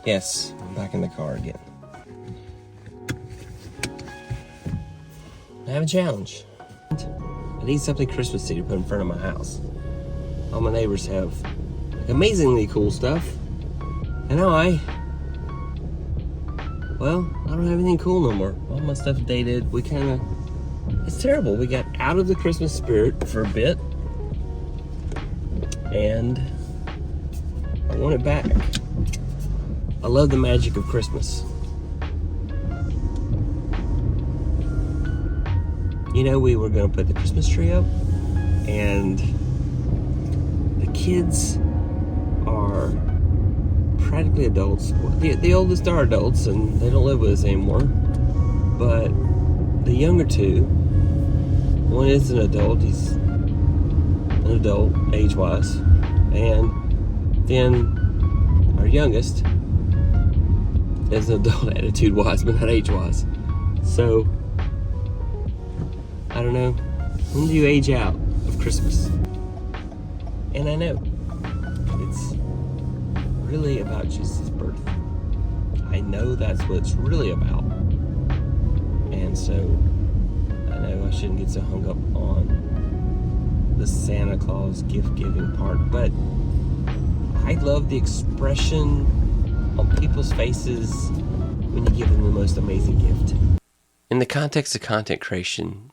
Yes, I'm back in the car again. I have a challenge. I need something Christmassy to put in front of my house. All my neighbors have amazingly cool stuff. And I don't have anything cool no more. All my stuff's dated. It's terrible. We got out of the Christmas spirit for a bit. And I want it back. I love the magic of Christmas. You know, we were going to put the Christmas tree up, and the kids are practically adults. The oldest are adults, and they don't live with us anymore. But the younger two, one is an adult. He's an adult age-wise, and then our youngest is an adult attitude-wise, but not age-wise. So I don't know, when do you age out of Christmas? And I know it's really about Jesus' birth. I know that's what it's really about. And so I know I shouldn't get so hung up on the Santa Claus gift giving part, but I love the expression on people's faces when you give them the most amazing gift. In the context of content creation,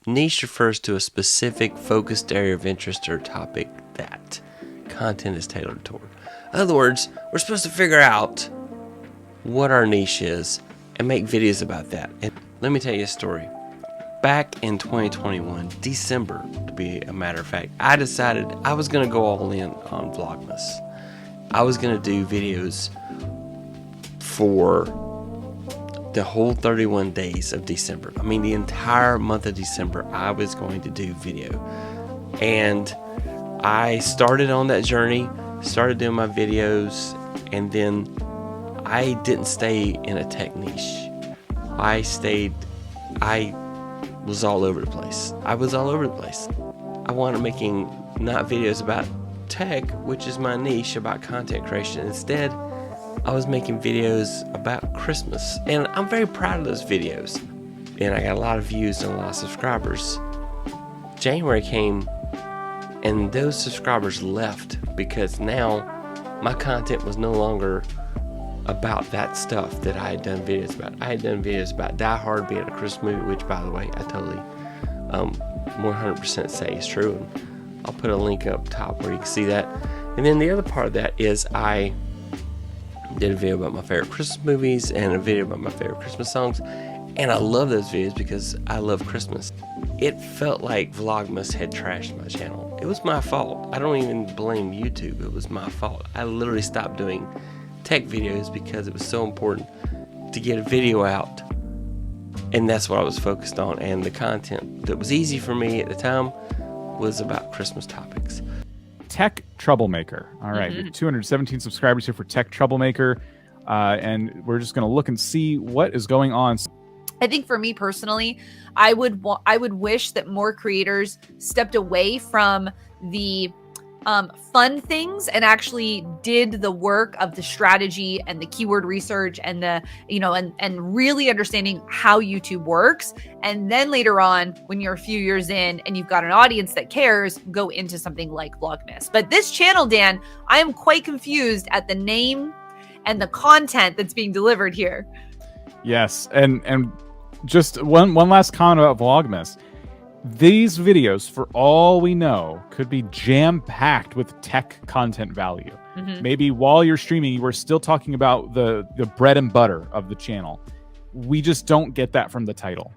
niche refers to a specific focused area of interest or topic that content is tailored toward. In other words, we're supposed to figure out what our niche is and make videos about that. And let me tell you a story. Back in 2021, December to be a matter of fact, I decided I was going to go all in on Vlogmas. I was going to do videos for the whole 31 days of December. I mean, the entire month of December, I was going to do video. And I started on that journey, started doing my videos, and then I didn't stay in a tech niche. I was all over the place. I wanted making not videos about tech, which is my niche, about content creation. Instead, I was making videos about Christmas, and I'm very proud of those videos, and I got a lot of views and a lot of subscribers. January came, and those subscribers left because now my content was no longer about that stuff that I had done videos about. I had done videos about Die Hard being a Christmas movie, which, by the way, I totally 100% say is true, and I'll put a link up top where you can see that. And then the other part of that is I did a video about my favorite Christmas movies and a video about my favorite Christmas songs, and I love those videos because I love Christmas. It felt like Vlogmas had trashed my channel. It was my fault. I don't even blame YouTube. It was my fault. I literally stopped doing tech videos because it was so important to get a video out, and that's what I was focused on. And the content that was easy for me at the time was about Christmas topics. Tech Troublemaker. All right, we have 217 subscribers here for Tech Troublemaker, and we're just going to look and see what is going on. I think for me personally, I would wish that more creators stepped away from the fun things and actually did the work of the strategy and the keyword research and the, and really understanding how YouTube works. And then later on, when you're a few years in and you've got an audience that cares, go into something like Vlogmas. But this channel, Dan, I am quite confused at the name and the content that's being delivered here. Yes, and just one last comment about Vlogmas. These videos, for all we know, could be jam-packed with tech content value. Maybe while you're streaming, you were still talking about the bread and butter of the channel. We just don't get that from the title.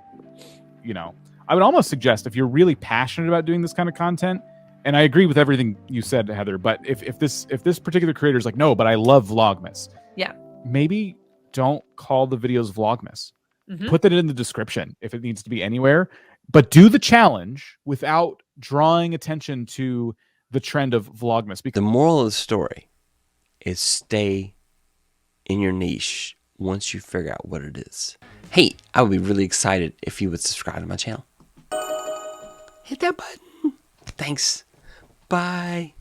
I would almost suggest if you're really passionate about doing this kind of content, and I agree with everything you said, Heather, but if this particular creator is like, no, but I love Vlogmas. Yeah. Maybe don't call the videos Vlogmas. Put that in the description if it needs to be anywhere. But do the challenge without drawing attention to the trend of Vlogmas. The moral of the story is stay in your niche once you figure out what it is. Hey, I would be really excited if you would subscribe to my channel. Hit that button. Thanks. Bye.